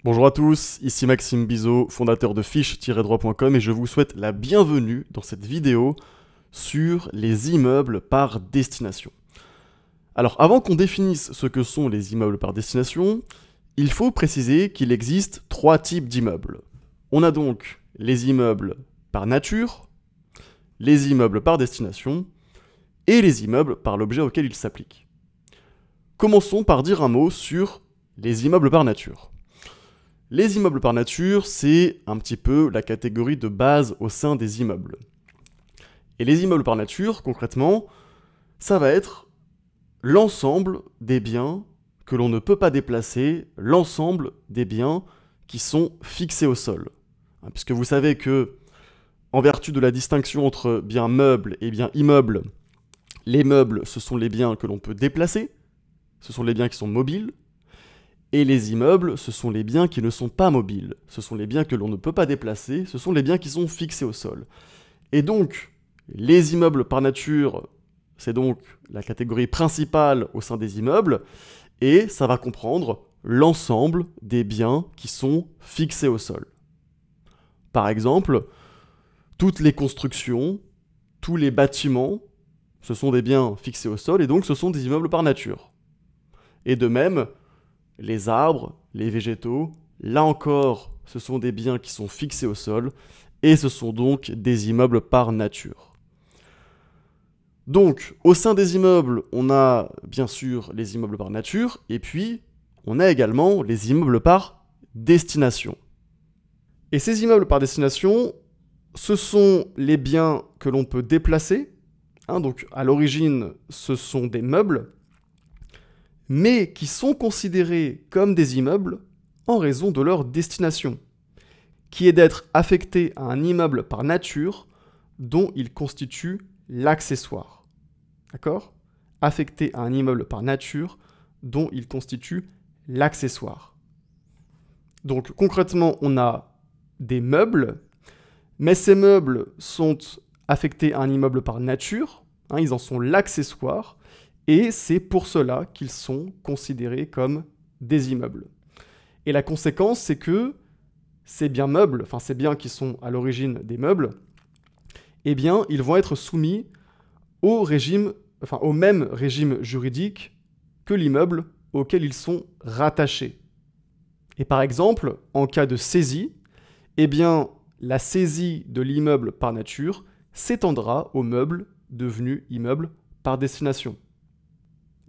Bonjour à tous, ici Maxime Bizot, fondateur de fiche-droit.com et je vous souhaite la bienvenue dans cette vidéo sur les immeubles par destination. Alors avant qu'on définisse ce que sont les immeubles par destination, il faut préciser qu'il existe trois types d'immeubles. On a donc les immeubles par nature, les immeubles par destination et les immeubles par l'objet auquel ils s'appliquent. Commençons par dire un mot sur les immeubles par nature. Les immeubles par nature, c'est un petit peu la catégorie de base au sein des immeubles. Et les immeubles par nature, concrètement, ça va être l'ensemble des biens que l'on ne peut pas déplacer, l'ensemble des biens qui sont fixés au sol. Puisque vous savez que, en vertu de la distinction entre biens meubles et biens immeubles, les meubles, ce sont les biens que l'on peut déplacer, ce sont les biens qui sont mobiles, et les immeubles, ce sont les biens qui ne sont pas mobiles. Ce sont les biens que l'on ne peut pas déplacer, ce sont les biens qui sont fixés au sol. Et donc, les immeubles par nature, c'est donc la catégorie principale au sein des immeubles, et ça va comprendre l'ensemble des biens qui sont fixés au sol. Par exemple, toutes les constructions, tous les bâtiments, ce sont des biens fixés au sol, et donc ce sont des immeubles par nature. Et de même, les arbres, les végétaux, là encore, ce sont des biens qui sont fixés au sol, et ce sont donc des immeubles par nature. Donc, au sein des immeubles, on a bien sûr les immeubles par nature, et puis on a également les immeubles par destination. Et ces immeubles par destination, ce sont les biens que l'on peut déplacer, donc à l'origine, ce sont des meubles, mais qui sont considérés comme des immeubles en raison de leur destination, qui est d'être affectés à un immeuble par nature dont ils constituent l'accessoire. D'accord ? Affectés à un immeuble par nature dont ils constituent l'accessoire. Donc concrètement, on a des meubles, mais ces meubles sont affectés à un immeuble par nature, ils en sont l'accessoire, et c'est pour cela qu'ils sont considérés comme des immeubles. Et la conséquence, c'est que ces biens meubles, enfin ces biens qui sont à l'origine des meubles, eh bien, ils vont être soumis au même régime juridique que l'immeuble auquel ils sont rattachés. Et par exemple, en cas de saisie, eh bien, la saisie de l'immeuble par nature s'étendra aux meubles devenus immeubles par destination.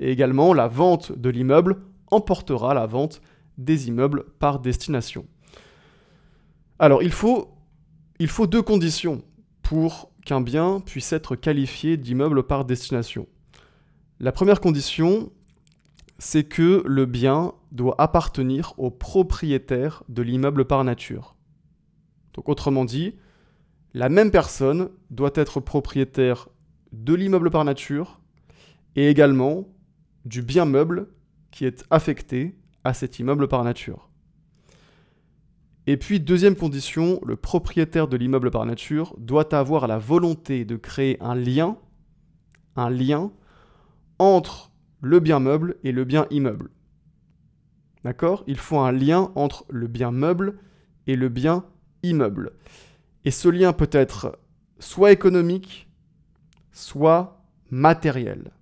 Et également, la vente de l'immeuble emportera la vente des immeubles par destination. Alors, il faut deux conditions pour qu'un bien puisse être qualifié d'immeuble par destination. La première condition, c'est que le bien doit appartenir au propriétaire de l'immeuble par nature. Donc, autrement dit, la même personne doit être propriétaire de l'immeuble par nature et également du bien meuble qui est affecté à cet immeuble par nature. Et puis, deuxième condition, le propriétaire de l'immeuble par nature doit avoir la volonté de créer un lien entre le bien meuble et le bien immeuble. D'accord ? Il faut un lien entre le bien meuble et le bien immeuble. Et ce lien peut être soit économique, soit matériel.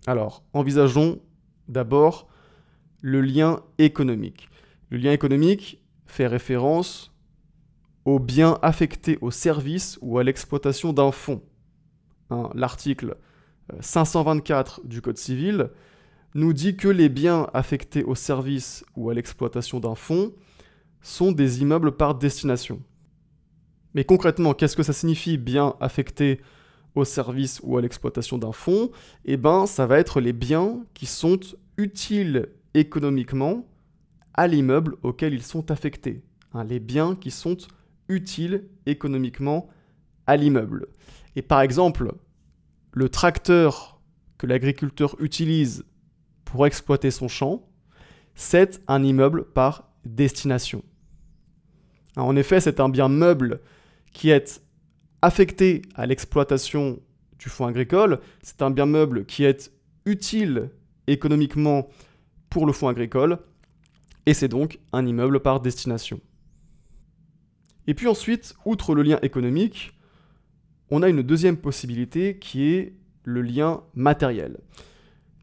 Alors, envisageons d'abord le lien économique. Le lien économique fait référence aux biens affectés au service ou à l'exploitation d'un fonds. L'article 524 du Code civil nous dit que les biens affectés au service ou à l'exploitation d'un fonds sont des immeubles par destination. Mais concrètement, qu'est-ce que ça signifie, biens affectés au service ou à l'exploitation d'un fonds? Eh bien, ça va être les biens qui sont utiles économiquement à l'immeuble auquel ils sont affectés. Les biens qui sont utiles économiquement à l'immeuble. Et par exemple, le tracteur que l'agriculteur utilise pour exploiter son champ, c'est un immeuble par destination. En effet, c'est un bien meuble qui est affecté à l'exploitation du fonds agricole, c'est un bien meuble qui est utile économiquement pour le fonds agricole, et c'est donc un immeuble par destination. Et puis ensuite, outre le lien économique, on a une deuxième possibilité qui est le lien matériel.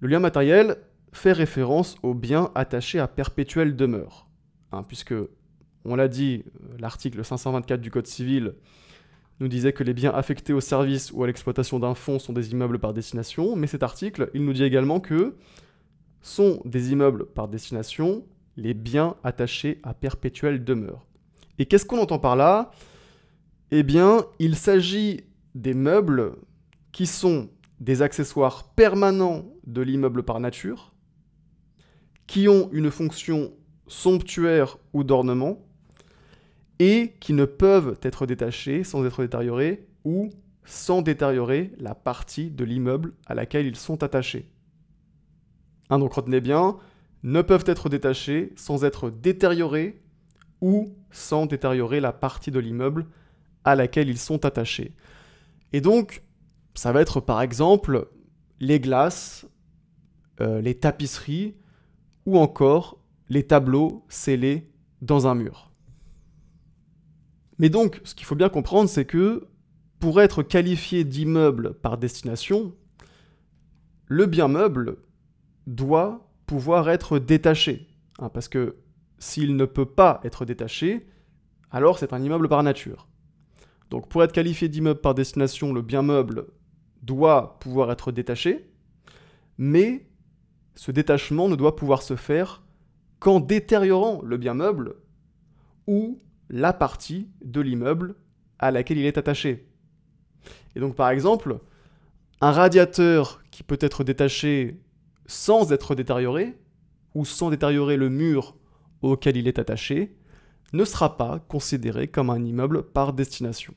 Le lien matériel fait référence aux biens attachés à perpétuelle demeure, puisque, on l'a dit, l'article 524 du Code civil nous disait que les biens affectés au service ou à l'exploitation d'un fonds sont des immeubles par destination, mais cet article, il nous dit également que sont des immeubles par destination les biens attachés à perpétuelle demeure. Et qu'est-ce qu'on entend par là? Eh bien, il s'agit des meubles qui sont des accessoires permanents de l'immeuble par nature, qui ont une fonction somptuaire ou d'ornement, et qui ne peuvent être détachés sans être détériorés ou sans détériorer la partie de l'immeuble à laquelle ils sont attachés. Donc retenez bien, ne peuvent être détachés sans être détériorés ou sans détériorer la partie de l'immeuble à laquelle ils sont attachés. Et donc, ça va être par exemple les glaces, les tapisseries ou encore les tableaux scellés dans un mur. Mais donc, ce qu'il faut bien comprendre, c'est que pour être qualifié d'immeuble par destination, le bien meuble doit pouvoir être détaché. Parce que s'il ne peut pas être détaché, alors c'est un immeuble par nature. Donc pour être qualifié d'immeuble par destination, le bien meuble doit pouvoir être détaché, mais ce détachement ne doit pouvoir se faire qu'en détériorant le bien meuble ou la partie de l'immeuble à laquelle il est attaché. Et donc par exemple, un radiateur qui peut être détaché sans être détérioré, ou sans détériorer le mur auquel il est attaché, ne sera pas considéré comme un immeuble par destination.